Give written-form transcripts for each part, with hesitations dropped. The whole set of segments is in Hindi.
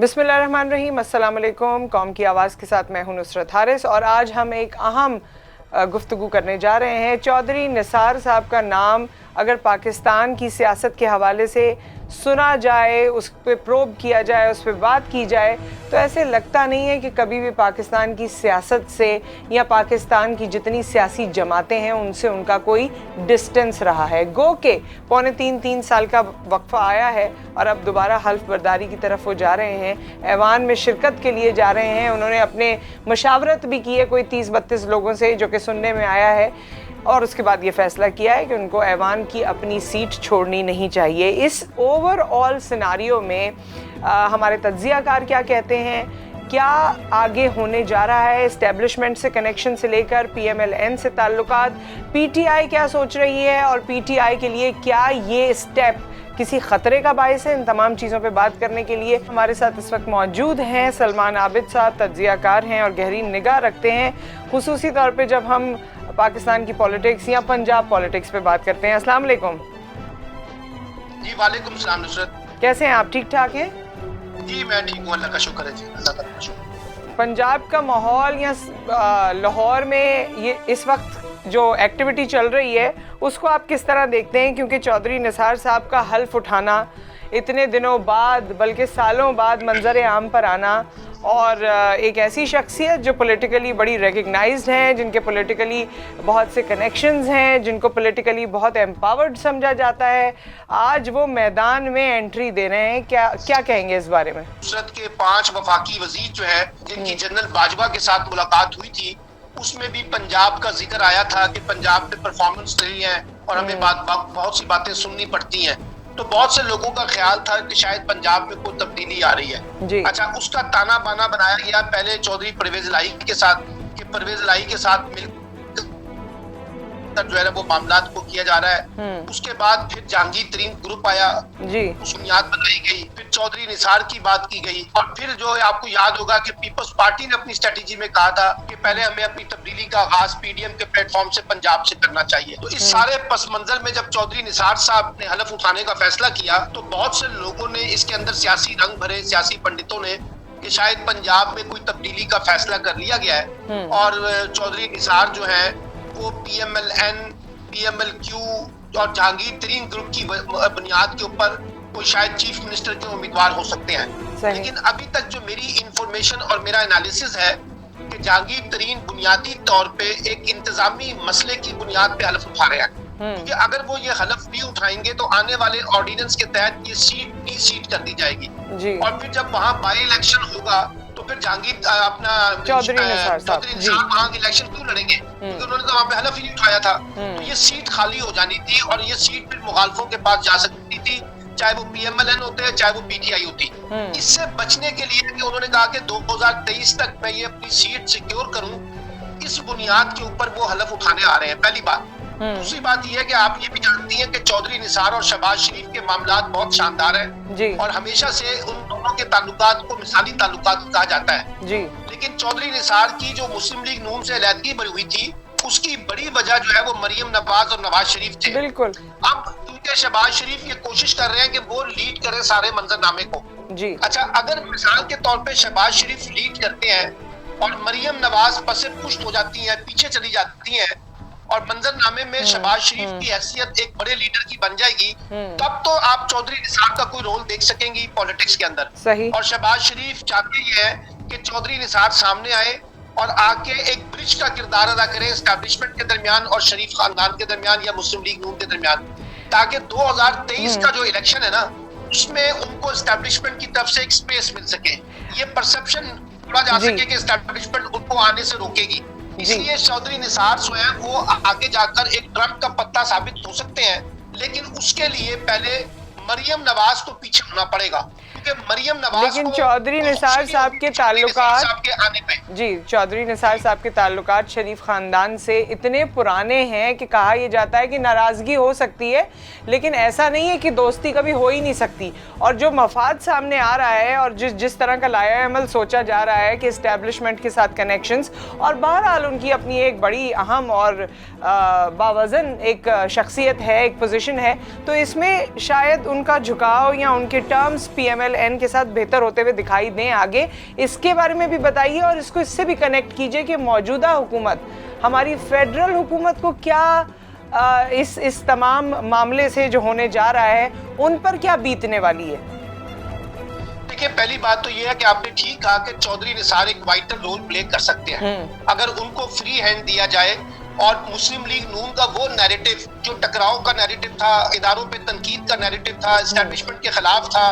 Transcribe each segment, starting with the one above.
बिस्मिल्लाहिर्रहमानिर्रहीम, अस्सलाम वालेकुम। कौम की आवाज़ के साथ मैं हूं नुसरत हारिस और आज हम एक अहम गुफ्तगू करने जा रहे हैं। चौधरी निसार साहब का नाम अगर पाकिस्तान की सियासत के हवाले से सुना जाए, उस पर प्रोब किया जाए, उस पर बात की जाए, तो ऐसे लगता नहीं है कि कभी भी पाकिस्तान की सियासत से या पाकिस्तान की जितनी सियासी जमातें हैं उनसे उनका कोई डिस्टेंस रहा है। गो के पौने तीन साल का वक्फा आया है और अब दोबारा हल्फ बर्दारी की तरफ वो जा रहे हैं, ऐवान में शिरकत के लिए जा रहे हैं। उन्होंने अपने मशावरत भी की है कोई 30-32 लोगों से, जो कि सुनने में आया है, और उसके बाद ये फैसला किया है कि उनको ऐवान की अपनी सीट छोड़नी नहीं चाहिए। इस ओवरऑल सिनारियो में हमारे तज्जियाकार क्या कहते हैं, क्या आगे होने जा रहा है, इस्टेब्लिशमेंट से कनेक्शन से लेकर PMLN से ताल्लुकात, PTI क्या सोच रही है और PTI के लिए क्या ये स्टेप किसी ख़तरे का बायस है। इन तमाम चीज़ों पे बात करने के लिए हमारे साथ इस वक्त मौजूद हैं सलमान आबिद साहब, तज्जियाकार हैं और गहरी निगाह रखते हैं खुसूसी तौर पे जब हम पाकिस्तान की पॉलिटिक्स या पंजाब पॉलिटिक्स पे बात करते हैं। अस्सलाम वालेकुम। जी वालेकुम सलाम नुसरत, कैसे हैं आप? ठीक ठाक हैं? जी मैं ठीक हूँ, अल्लाह का शुक्र है जी, अल्लाह का शुक्र। पंजाब का माहौल या लाहौर में ये इस वक्त जो एक्टिविटी चल रही है उसको आप किस तरह देखते हैं? क्योंकि चौधरी निसार साहब का हल्फ उठाना इतने दिनों बाद, बल्कि सालों बाद मंजर आम पर आना, और एक ऐसी शख्सियत जो पॉलिटिकली बड़ी रिकग्नाइज्ड हैं, जिनके पॉलिटिकली बहुत से कनेक्शंस हैं, जिनको पॉलिटिकली बहुत एम्पावर्ड समझा जाता है, आज वो मैदान में एंट्री दे रहे हैं। क्या कहेंगे इस बारे में? नुसरत के 5 वफाकी वजीर जो है, जिनकी जनरल बाजवा के साथ मुलाकात हुई थी, उसमें भी पंजाब का जिक्र आया था कि पंजाब में परफॉर्मेंस रही है और हमें बहुत सी बातें सुननी पड़ती हैं। तो बहुत से लोगों का ख्याल था कि शायद पंजाब में कोई तब्दीली आ रही है जी। अच्छा, उसका ताना बाना बनाया गया पहले चौधरी परवेज इलाही के साथ कि परवेज इलाही के साथ मिलकर जो है वो मामला को किया जा रहा है। उसके बाद फिर जहांगीर तरीन ग्रुप आया जी, उस बुनियाद बनाई गई, फिर चौधरी निसार की बात की गई, और फिर जो है आपको याद होगा कि पीपल्स पार्टी ने अपनी स्ट्रेटेजी में कहा था कि पहले हमें अपनी तब्दीली का आगाज PDM के प्लेटफॉर्म से पंजाब से करना चाहिए। तो इस सारे पस मंजर में जब चौधरी निसार साहब ने हलफ उठाने का फैसला किया तो बहुत से लोगों ने इसके अंदर सियासी रंग भरे, सियासी पंडितों ने, कि शायद पंजाब में कोई तब्दीली का फैसला कर लिया गया है और चौधरी निसार जो है वो PMLN, PMLQ और जहांगीर तरीन ग्रुप की बुनियाद के ऊपर कोई शायद चीफ मिनिस्टर के उम्मीदवार हो सकते हैं। लेकिन अभी तक जो मेरी इंफॉर्मेशन और मेरा एनालिसिस है कि जहांगीर तरीन बुनियादी तौर पे एक इंतजामी मसले की बुनियाद पे हलफ उठा रहे हैं, क्योंकि अगर वो ये हलफ नहीं उठाएंगे तो आने वाले ऑर्डिनेंस के तहत ये सीट कर दी जाएगी जी। और फिर जब वहाँ बाई इलेक्शन होगा तो फिर जहांगीर अपना चौधरी निसार वहाँ इलेक्शन क्यों लड़ेंगे, क्योंकि उन्होंने तो वहाँ पे हलफ ही नहीं उठाया था। तो ये सीट खाली हो जानी थी और ये सीट फिर मुखालफों के पास जा सकती थी, चाहे वो PMLN होते चाहे वो PTI होती। इससे बचने के लिए कि उन्होंने कहा कि 2023 तक मैं ये अपनी सीट सिक्योर करूं, इस बुनियाद के ऊपर वो हलफ उठाने आ रहे हैं, पहली बात। दूसरी बात यह है कि आप ये भी जानती हैं कि चौधरी निसार और शहबाज शरीफ के मामलात बहुत शानदार हैं और हमेशा से उन दोनों के ताल्लुकात को मिसाली ताल्लुकात कहा जाता है जी। लेकिन चौधरी निसार की जो मुस्लिम लीग नून से अलहदगी बनी हुई थी, उसकी बड़ी वजह जो है वो मरियम नवाज और नवाज शरीफ थे। बिल्कुल। अब क्योंकि शहबाज शरीफ ये कोशिश कर रहे हैं कि वो लीड करें सारे मंजरनामे को जी। अच्छा, अगर मिसाल के तौर पे शहबाज शरीफ लीड करते हैं और मरियम नवाज पसे पुश्त हो जाती हैं, पीछे चली जाती हैं और मंजरनामे में शहबाज शरीफ की हैसियत एक बड़े लीडर की बन जाएगी, तब तो आप चौधरी निसार का कोई रोल देख सकेंगी पॉलिटिक्स के अंदर। सही। और शहबाज शरीफ चाहते ये है कि चौधरी निसार सामने आए और आके एक ब्रिज का किरदार अदा करें एस्टैब्लिशमेंट के दरमियान और शरीफ खानदान के दरमियान या मुस्लिम लीग नून के दरमियान, ताकि 2023 का जो इलेक्शन है ना, उसमें उनको एस्टैब्लिशमेंट की तरफ से एक स्पेस मिल सके, ये परसेप्शन तोड़ा जा सके कि एस्टैब्लिशमेंट उनको आने से रोकेगी। इसलिए चौधरी निसार स्वयं वो आगे जाकर एक ट्रम्प का पत्ता साबित हो सकते हैं, लेकिन उसके लिए पहले मरियम नवाज को पीछे होना पड़ेगा, क्योंकि मरियम नवाज। लेकिन चौधरी निसार साहब के ताल्लुकात जी, चौधरी निसार साहब के ताल्लुकात शरीफ खानदान से इतने पुराने हैं कि कहा यह जाता है कि नाराजगी हो सकती है, लेकिन ऐसा नहीं है कि दोस्ती कभी हो ही नहीं सकती। और जो मफाद सामने आ रहा है और जिस तरह का लाया अमल सोचा जा रहा है कि इस्टेब्लिशमेंट के साथ कनेक्शंस, और बहरहाल उनकी अपनी एक बड़ी अहम और बावजन एक शख्सियत है, एक पोजीशन है, तो इसमें शायद उनका झुकाव या उनके टर्म्स PML PLN के साथ बेहतर होते हुए दिखाई दें आगे, इसके बारे में भी बताइए और इसको इससे भी कनेक्ट कीजिए कि मौजूदा हुकूमत, हमारी फेडरल हुकूमत को क्या इस तमाम मामले से जो होने जा रहा है उन पर क्या बीतने वाली है। देखिए, पहली बात तो यह है कि आपने ठीक कहा कि चौधरी निसार एक वाइटल रोल प्ले कर सकते हैं अगर उनको फ्री हैंड दिया जाए। और मुस्लिम लीग नून का वो नैरेटिव जो टकराव का नैरेटिव था, इदारों पे तनकीद का नैरेटिव था, एस्टैब्लिशमेंट के खिलाफ था,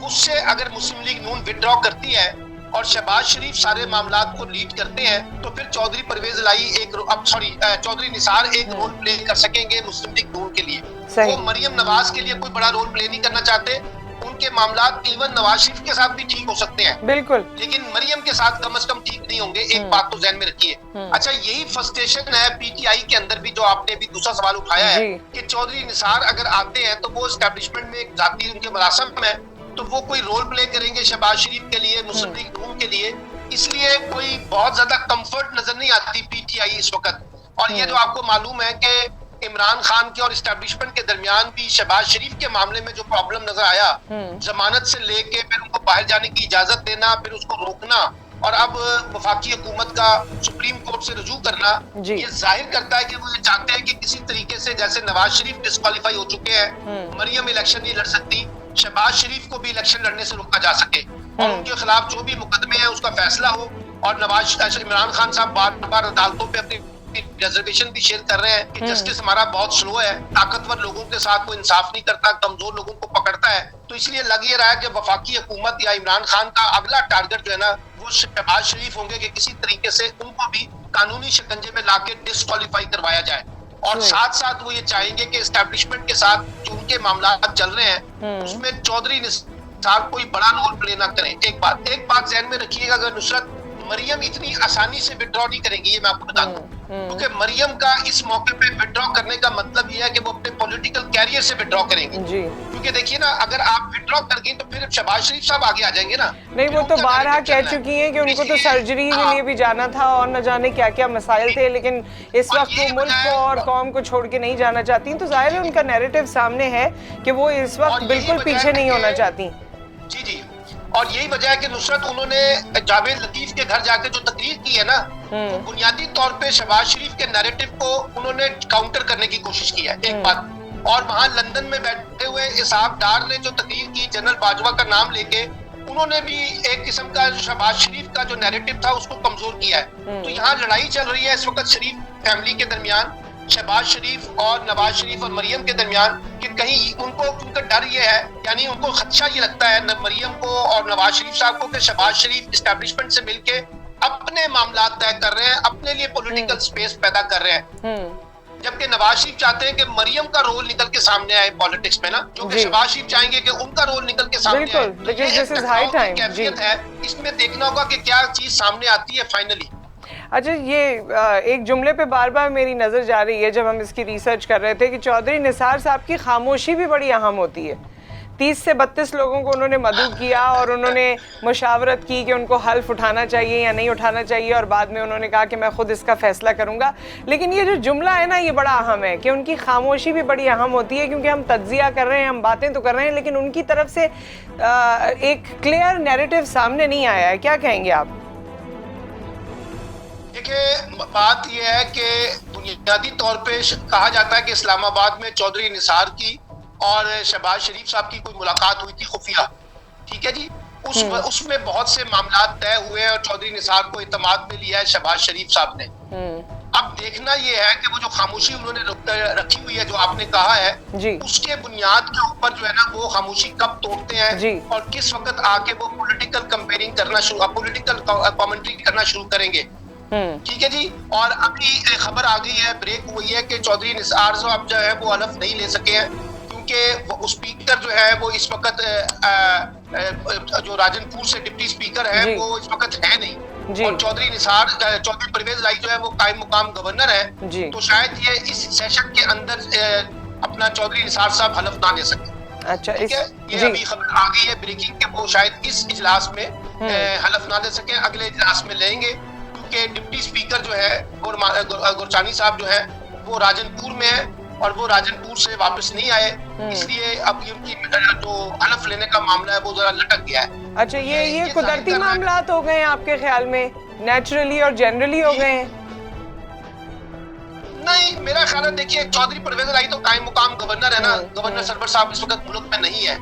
उससे अगर मुस्लिम लीग नून विड्रॉ करती है और शहबाज शरीफ सारे मामलात को लीड करते हैं तो फिर चौधरी परवेज लाई चौधरी निसार एक रोल प्ले कर सकेंगे मुस्लिम लीग नून के लिए। वो मरियम नवाज के लिए कोई बड़ा रोल प्ले नहीं करना चाहते। उनके मामलात इवन नवाज शरीफ के साथ भी ठीक हो सकते हैं, बिल्कुल, लेकिन मरियम के साथ कम से कम ठीक नहीं होंगे। एक बात तो ध्यान में रखिए। अच्छा, यही फ्रस्ट्रेशन है PTI के अंदर भी, जो आपने भी दूसरा सवाल उठाया है कि चौधरी निसार अगर आते हैं तो वो एस्टैब्लिशमेंट में एक जाती उनके मरासम है तो वो कोई रोल प्ले करेंगे शहबाज शरीफ के लिए, मुस्लिम लीग नून के लिए, इसलिए कोई बहुत ज्यादा कंफर्ट नजर नहीं आती PTI इस वक्त। और ये जो आपको मालूम है कि इमरान खान के और एस्टैब्लिशमेंट के दरमियान भी शहबाज शरीफ के मामले में जो प्रॉब्लम नजर आया, जमानत से लेके फिर उनको बाहर जाने की इजाजत देना, फिर उसको रोकना और अब वफाकी हुकूमत का सुप्रीम कोर्ट से रुजू करना, ये जाहिर करता है कि वो ये चाहते हैं कि किसी तरीके से, जैसे नवाज शरीफ डिस्क्वालीफाई हो चुके हैं, मरियम इलेक्शन नहीं लड़ सकती, शहबाज शरीफ को भी इलेक्शन लड़ने से रोका जा सके और उनके खिलाफ जो भी मुकदमे हैं उसका फैसला हो। और इमरान खान साहब बार बार अदालतों पे अपनी रिजर्वेशन भी शेयर कर रहे हैं कि जस्टिस हमारा बहुत स्लो है, ताकतवर लोगों के साथ वो इंसाफ नहीं करता, कमजोर लोगों को पकड़ता है। तो इसलिए लग ये रहा है कि वफाकी हुकूमत या इमरान खान का अगला टारगेट जो है ना वो शहबाज शरीफ होंगे कि किसी तरीके से उनको भी कानूनी शिकंजे में लाके डिस्क्वालीफाई करवाया जाए। और साथ साथ वो ये चाहेंगे कि एस्टैब्लिशमेंट के साथ जो उनके मामला चल रहे हैं उसमें चौधरी निसार कोई बड़ा रोल प्ले ना करें। एक बात ध्यान में रखिएगा, अगर नुसरत मरियम इतनी आसानी से विड्रॉ नहीं करेंगी, ये मैं आपको बता दूं, क्योंकि मरियम का इस मौके पे विड्रॉ करने का मतलब ये है कि वो अपने पॉलिटिकल कैरियर से विड्रॉ करेंगे। क्योंकि देखिए ना, अगर आप विड्रॉ कर गई तो फिर शहबाज शरीफ साहब आगे आ जाएंगे ना। नहीं, वो तो बारहा कह चुकी हैं कि उनको तो सर्जरी के लिए भी जाना था और न जाने क्या क्या मसाइल थे, लेकिन इस वक्त वो मुल्क को और कौम को छोड़ के नहीं जाना चाहती। तो जाहिर है उनका नैरेटिव सामने है कि वो इस वक्त बिल्कुल पीछे नहीं होना चाहती। जी, और यही वजह है कि नुसरत उन्होंने जावेद लतीफ के घर जाके जो तकरीर की है ना, तो बुनियादी तौर पे शहबाज शरीफ के नैरेटिव को उन्होंने काउंटर करने की कोशिश की है, एक बात। और वहां लंदन में बैठे हुए इसहाक डार ने जो तकरीर की जनरल बाजवा का नाम लेके, उन्होंने भी एक किस्म का शहबाज शरीफ का जो नैरेटिव था उसको कमजोर किया है। तो यहाँ लड़ाई चल रही है इस वक्त शरीफ फैमिली के दरमियान, शहबाज शरीफ और नवाज शरीफ और मरियम के दरमियान, कि कहीं उनका डर ये है, यानी उनको खदशा ये लगता है मरियम को और नवाज शरीफ साहब को कि शहबाज शरीफ एस्टैब्लिशमेंट से मिलके अपने मामला तय कर रहे हैं, अपने लिए पॉलिटिकल स्पेस पैदा कर रहे हैं। जबकि नवाज शरीफ चाहते हैं कि मरियम का रोल निकल के सामने आए पॉलिटिक्स में ना, क्योंकि शहबाज शरीफ चाहेंगे कि उनका रोल निकल के सामने आए। तो ये कैफियत है, इसमें देखना होगा कि क्या चीज सामने आती है फाइनली। अच्छा, ये एक जुमले पे बार बार मेरी नज़र जा रही है जब हम इसकी रिसर्च कर रहे थे कि चौधरी निसार साहब की खामोशी भी बड़ी अहम होती है। 30 से 32 लोगों को उन्होंने मदऊ किया और उन्होंने मुशावरत की कि उनको हल्फ उठाना चाहिए या नहीं उठाना चाहिए, और बाद में उन्होंने कहा कि मैं खुद इसका फैसला करूंगा। लेकिन ये जो जुमला है ना, ये बड़ा अहम है कि उनकी खामोशी भी बड़ी अहम होती है, क्योंकि हम तज्जिया कर रहे हैं, हम बातें तो कर रहे हैं, लेकिन उनकी तरफ से एक क्लियर नैरेटिव सामने नहीं आया है। क्या कहेंगे आप? देखिए, बात यह है कि बुनियादी तौर पे कहा जाता है कि इस्लामाबाद में चौधरी निसार की और शहबाज शरीफ साहब की कोई मुलाकात हुई थी खुफिया, ठीक है जी। उसमें बहुत से मामला तय हुए और चौधरी निसार को इत्मीनान में लिया है शहबाज शरीफ साहब ने। अब देखना ये है कि वो जो खामोशी उन्होंने रखी हुई है, जो आपने कहा है, उसके बुनियाद के ऊपर जो है ना वो खामोशी कब तोड़ते हैं और किस वक्त आके वो पॉलिटिकल कंपेयरिंग करना पॉलिटिकल कमेंट्री करना शुरू करेंगे, ठीक है जी। और अभी खबर आ गई है, ब्रेक हुई है कि चौधरी निसार साहब जो है वो हलफ नहीं ले सके हैं, क्योंकि स्पीकर जो है वो इस वक्त जो राजनपुर से डिप्टी स्पीकर है वो इस वक्त है नहीं, और चौधरी परवेज लाई जो है वो कायम मुकाम गवर्नर है। तो शायद ये इस सेशन के अंदर अपना चौधरी निसार साहब हलफ ना ले सके। अच्छा, ठीक है, ये अभी खबर आ गई है ब्रेकिंग के, वो शायद इस इजलास में हलफ ना ले सके, अगले इजलास में लेंगे, क्योंकि डिप्टी स्पीकर जो है गुरचानी साहब जो है वो राजनपुर में है और वो राजनपुर से वापस नहीं आए, इसलिए अब उनकी जो हलफ लेने का मामला है वो जरा लटक गया है। अच्छा, ये कुदरती मामलात हो गए हैं आपके ख्याल में, नेचुरली और जनरली हो गए हैं? नहीं, मेरा ख्याल है, देखिए चौधरी परवेज इलाही तो कायम मुकाम गवर्नर है ना, गवर्नर सरवर साहब इस वक्त मुल्क में नहीं है।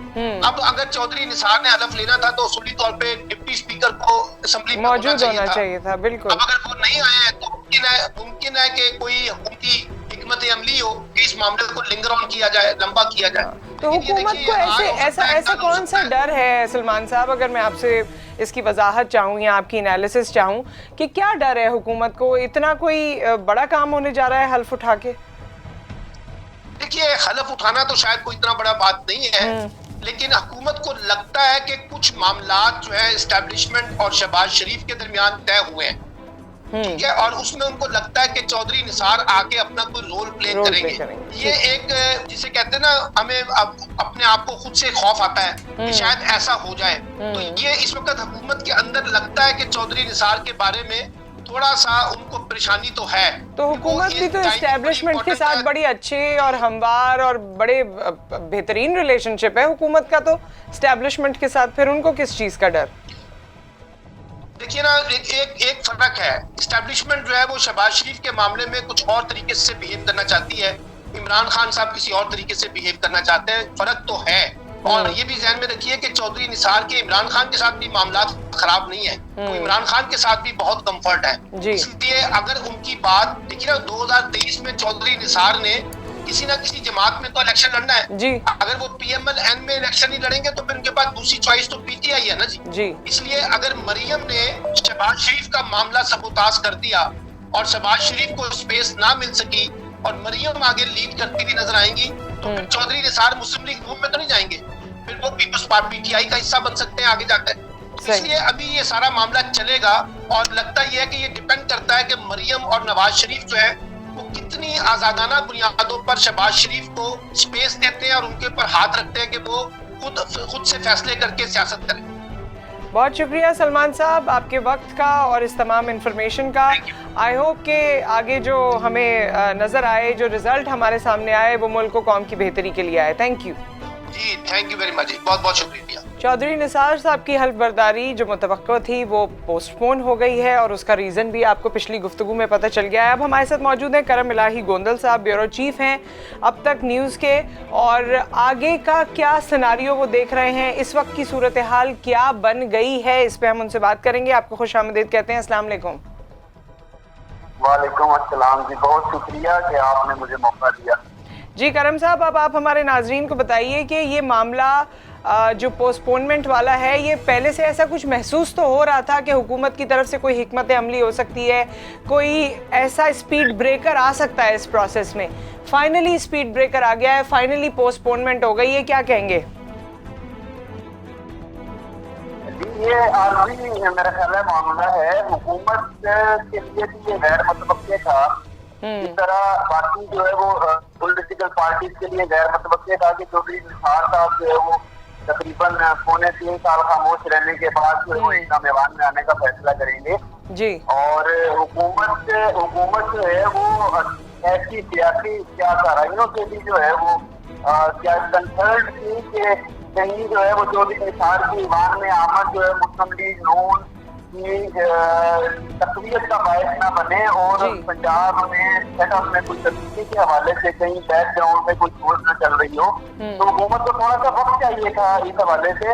अब अगर चौधरी निसार ने हलफ लेना था तो उसूली तौर पे डिप्टी स्पीकर को असेंबली में मौजूद होना चाहिए था। बिल्कुल। अब अगर वो नहीं आए हैं तो मुमकिन है कि कोई हुकूमती हिकमत अमली हो कि इस मामले को लिंगर ऑन किया जाए, लंबा किया जाए। तो हुकूमत को ऐसा कौन सा डर है सलमान साहब, अगर मैं आपसे इसकी वजाहत चाहूँ या आपकी एनालिसिस चाहूँ कि क्या डर है हुकूमत को, इतना कोई बड़ा काम होने जा रहा है हल्फ उठा के? देखिए, हलफ उठाना तो शायद कोई इतना बड़ा बात नहीं है, लेकिन हुकूमत को लगता है कि कुछ मामलात जो है एस्टेब्लिशमेंट और शहबाज शरीफ के दरमियान तय हुए हैं, ठीक है, और उसमें उनको लगता है कि चौधरी निसार आके अपना कोई रोल प्ले करेंगे। ये एक जिसे कहते हैं ना, हमें अपने आप को खुद से खौफ आता है कि शायद ऐसा हो जाए। तो ये इस वक्त हुकूमत के अंदर लगता है कि चौधरी निसार के बारे में थोड़ा सा उनको परेशानी तो है। तो हुकूमत भी तो एस्टेब्लिशमेंट के साथ बड़ी अच्छे और हमवार और बड़े बेहतरीन रिलेशनशिप है हुकूमत का तो एस्टेब्लिशमेंट के साथ, फिर उनको किस चीज का डर? देखिए ना, एक फर्क है। एस्टेब्लिशमेंट जो है वो शहबाज शरीफ के मामले में कुछ और तरीके से बिहेव करना चाहती है, इमरान खान साहब किसी और तरीके से बिहेव करना चाहते हैं, फर्क तो है। और ये भी ध्यान में रखिए कि चौधरी निसार के इमरान खान के साथ भी मामला खराब नहीं है, तो इमरान खान के साथ भी बहुत कंफर्ट है। इसलिए अगर उनकी बात देखिए ना, 2023 में चौधरी निसार ने किसी ना किसी जमात में तो इलेक्शन लड़ना है जी। अगर वो PMLN में इलेक्शन नहीं लड़ेंगे तो फिर उनके पास दूसरी चॉइस तो PTI है ना जी। इसलिए अगर मरियम ने शहबाज शरीफ का मामला सबूताज कर दिया और शहबाज शरीफ को स्पेस ना मिल सकी और मरियम आगे लीड करती हुई नजर आएंगी, तो फिर चौधरी निसार मुस्लिम लीग रूम में तो नहीं जाएंगे, फिर वो पीपल्स पार्टी PTI का हिस्सा बन सकते हैं आगे जाकर। इसलिए अभी ये सारा मामला चलेगा और लगता ये है कि ये डिपेंड करता है कि मरियम और नवाज शरीफ जो है वो कितनी आजादाना बुनियादों पर शहबाज शरीफ को स्पेस देते हैं और उनके ऊपर हाथ रखते हैं कि वो खुद से फैसले करके सियासत करें। बहुत शुक्रिया सलमान साहब आपके वक्त का और इस तमाम इंफॉर्मेशन का। आई होप कि आगे जो हमें नजर आए, जो रिजल्ट हमारे सामने आए, वो मुल्क को कौम की बेहतरी के लिए आए। थैंक यू जी, थैंक यू वेरी मच, बहुत बहुत शुक्रिया। चौधरी निसार साहब की हल्फ बर्दारी जो मुतवक्को थी वो पोस्टपोन हो गई है और उसका रीज़न भी आपको पिछली गुफ्तगू में पता चल गया है। अब हमारे साथ मौजूद हैं करम इलाही गोंदल साहब, ब्यूरो चीफ हैं अब तक न्यूज़ के, और आगे का क्या सिनारियो वो देख रहे हैं, इस वक्त की सूरत हाल क्या बन गई है, इस पर हम उनसे बात करेंगे। आपको खुशामदीद कहते हैं, अस्सलाम वालेकुम। वालेकुम अस्सलाम जी, बहुत शुक्रिया कि आपने मुझे मौका दिया। जी करम साहब, अब आप हमारे नाजरीन को बताइए कि ये मामला जो पोस्टपोनमेंट वाला है, ये पहले से ऐसा कुछ महसूस तो हो रहा था कि हुकूमत की तरफ से कोई हिकमत अमली हो सकती है, कोई ऐसा स्पीड ब्रेकर आ सकता है इस प्रोसेस में? फाइनली स्पीड ब्रेकर आ गया है, फाइनली पोस्टपोनमेंट हो गई है, क्या कहेंगे? ये आलमी मेरा ख्याल है मामला है, हुकूमत के लिए भी ये गैर मुतवक्के था, इस तरह बाकी जो है वो पॉलिटिकल पार्टीज के लिए गैर मुतवक्के था कि चौधरी निसार साहब जो है वो तकरीबन 3.25 साल खामोश रहने के बाद जो है वो इस्लाम मैदान में आने का फैसला करेंगे जी। और हुकूमत जो है वो ऐसी सियासी कार्रवाइयों से भी जो है वो क्या कंसल्ट थी कि कहीं जो है वो चौधरी निसार की ईमान में आमद जो है मुस्लिम लीग नून की तकवीयत का बायस ना बने और पंजाब में सेटअप में कोई तब्दीली के हवाले से कहीं बैकग्राउंड में कोई सोच न चल रही हो, तो हुकूमत को थोड़ा सा वक्त चाहिए था इस हवाले से,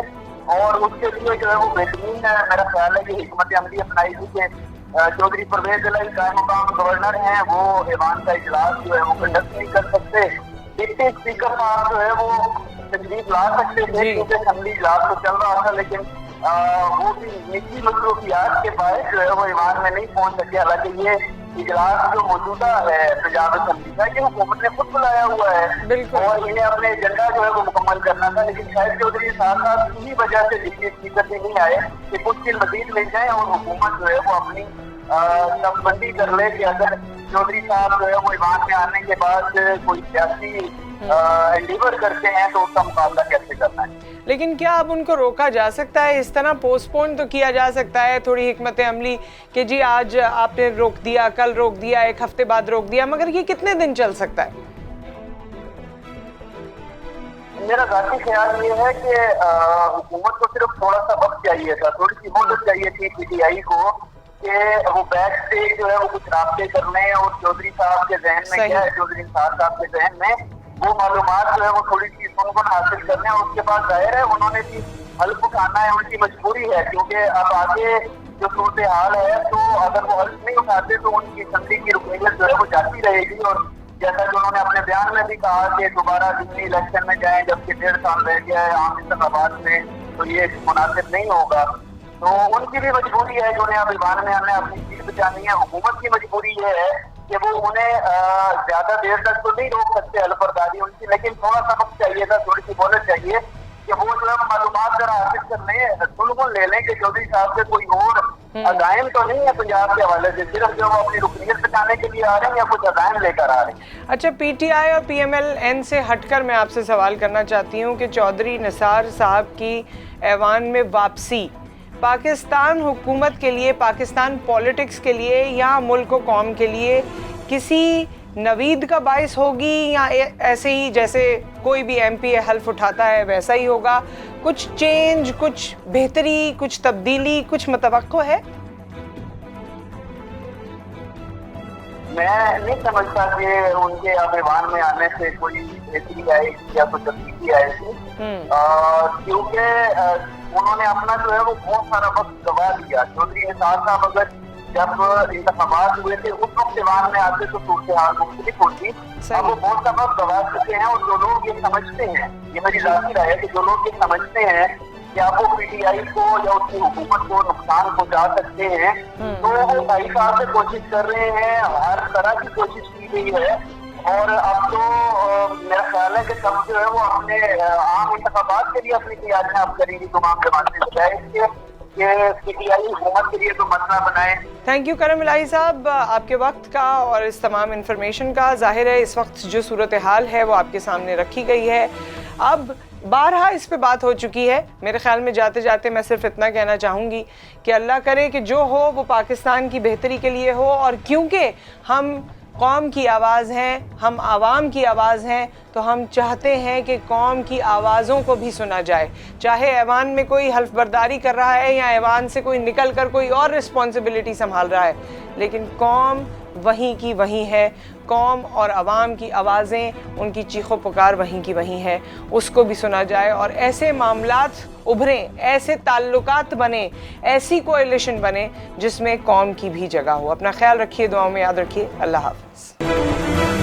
और उसके लिए जो है वो बेहतरीन मेरा ख्याल है कि हिकमत अमली अपनाई थी कि चौधरी परवेज इलाही कायम मुकाम गवर्नर हैं, वो ऐवान का इजलास जो है वो कंडक्ट नहीं कर सकते, डिप्टी स्पीकर साहब जो है वो तजवीज ला सकते थे क्योंकि असेंबली इजलास तो चल रहा था, लेकिन वो भी निजी मसरूफियात के बायस जो है वो ईमान में नहीं पहुंच सके। हालांकि ये इजलास जो मौजूदा है पंजाब असेंबली का, ये हुकूमत ने खुद बुलाया हुआ है और इन्हें अपने एजेंडा जो है वो मुकम्मल करना था, लेकिन शायद चौधरी साहब इन्हीं वजह से डिप्टी स्पीकर से नहीं आए कि कुछ दिन मजीद मिल जाए और हुकूमत जो है वो अपनी नसबंदी कर ले कि अगर चौधरी साहब जो है वो ईमान में आने के बाद कोई सियासी एंडीवर करते हैं तो उसका मुकाबला कैसे करना है। लेकिन क्या अब उनको रोका जा सकता है? इस तरह पोस्टपोन तो किया जा सकता है थोड़ी हिकमत अमली कि जी आज आपने रोक दिया, कल रोक दिया, एक हफ्ते बाद रोक दिया, मगर ये कितने दिन चल सकता है? मेरा जाती ख्याल ये है कि हुकूमत को सिर्फ थोड़ा सा वक्त चाहिए था, थोड़ी सी मदद चाहिए थी पीटीआई को कि वो बैक से जो है वो कुछ राब्ते कर लें और चौधरी साहब के जहन में क्या है, चौधरी निसार साहब के जहन में वो मालूमात जो है वो थोड़ी सी सुनगुन हासिल कर लें। और उसके बाद जाहिर है उन्होंने भी हल्फ उठाना है, उनकी मजबूरी है, क्योंकि अब आगे जो सूरत हाल है तो अगर वो हल्फ नहीं उठाते तो उनकी असम्बली की रुकनीयत जो है वो जाती रहेगी। और जैसा कि उन्होंने अपने बयान में भी कहा कि दोबारा जितनी इलेक्शन में जाएं जबकि 1.5 साल रह गया है आम इंतखाबात में, तो ये मुनासिब नहीं होगा। तो उनकी भी मजबूरी है जो उन्हें अब ईमान में हमें अपनी सीट बचानी है। हुकूमत की मजबूरी ये है कि वो उन्हें ज्यादा देर तक तो नहीं रोक सकते हल्फबर्दारी उनकी, लेकिन थोड़ा सा वक्त चाहिए था, थोड़ी सी मोहलत चाहिए कि वो जो है मालूमात जरा हासिल कर लें, सुनगुन ले लें कि चौधरी साहब से कोई और अजायम तो नहीं है पंजाब के हवाले से, सिर्फ जो वो अपनी रुकनीयत बचाने के लिए आ रहे हैं या कुछ अजायम लेकर आ रहे हैं। अच्छा, पीटीआई और पीएमएल-एन से हटकर मैं आपसे सवाल करना चाहती हूँ कि चौधरी निसार साहब की ऐवान में वापसी पाकिस्तान हुकूमत के लिए, पाकिस्तान पॉलिटिक्स के लिए या मुल्क व कौम के लिए किसी नवीद का बाइस होगी या ऐसे ही जैसे कोई भी एमपी हल्फ उठाता है वैसा ही होगा? कुछ चेंज, कुछ बेहतरी, कुछ तब्दीली, कुछ मुतवक्को है? मैं नहीं समझता कि उनके अब ईवान में आने से कोई बेहतरी आएगी या कोई तब्दीली आएगी, क्योंकि उन्होंने अपना जो है वो बहुत सारा वक्त गवा दिया। चौधरी निसार साहब अगर जब इंतखाबात हुए थे उस वक्त ईवान में आते तो सूरत हाल मुख्तलिफ होती। अब वो बहुत सा वक्त गवा चुके हैं और जो लोग ये समझते हैं, ये मेरी जाती राय है कि जो लोग ये समझते हैं कि आप वो पीटीआई को या उसकी हुकूमत को नुकसान पहुंचा सकते हैं, तो वो 2.5 साल से कोशिश कर रहे हैं, हर तरह की कोशिश की गई है। और अब तो मेरा ख्याल है कि सब जो है वो अपने आम इंतखाबात के लिए अपनी तैयारियां अब करेंगी तमाम जमातें, बजाय इसके पीटीआई हुकूमत के लिए तो मसला बनाए। थैंक यू करम इलाही साहब, आपके वक्त का और इस तमाम इन्फॉर्मेशन का। जाहिर है इस वक्त जो सूरत हाल है वो आपके सामने रखी गई है। अब बारहा इस पे बात हो चुकी है। मेरे ख्याल में जाते जाते मैं सिर्फ इतना कहना चाहूँगी कि अल्लाह करे कि जो हो वो पाकिस्तान की बेहतरी के लिए हो, और क्योंकि हम कौम की आवाज़ हैं, हम आवाम की आवाज़ हैं, तो हम चाहते हैं कि कौम की आवाज़ों को भी सुना जाए। चाहे ऐवान में कोई हल्फ बर्दारी कर रहा है या ऐवान से कोई निकल कर कोई और रिस्पॉन्सिबिलिटी संभाल रहा है, लेकिन कौम वहीं की वहीं है। कौम और आवाम की आवाज़ें, उनकी चीखो पुकार वहीं की वहीं है, उसको भी सुना जाए और ऐसे मामलात उभरें, ऐसे ताल्लुकात बने, ऐसी कोएलिशन बने जिसमें कौम की भी जगह हो। अपना ख्याल रखिए, दुआओं में याद रखिए। अल्लाह हाफ़िज़।